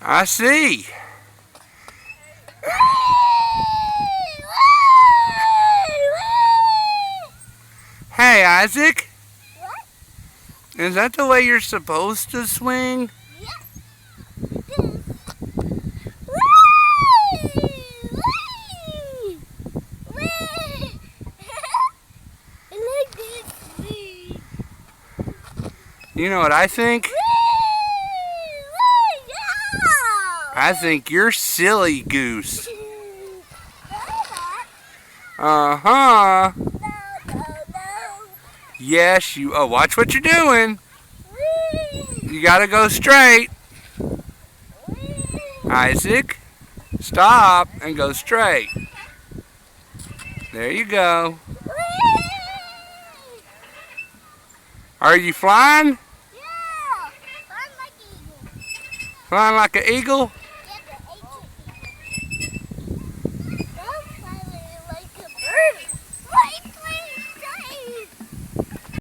I see. Hey, Isaac. What? Is that the way you're supposed to swing? Yes. It is. I like this. You know what I think? I think you're silly, Goose. Uh-huh. No. Yes, you... Oh, watch what you're doing. You gotta go straight. Isaac, stop and go straight. There you go. Are you flying? Yeah. Flying like an eagle. Flying like an eagle?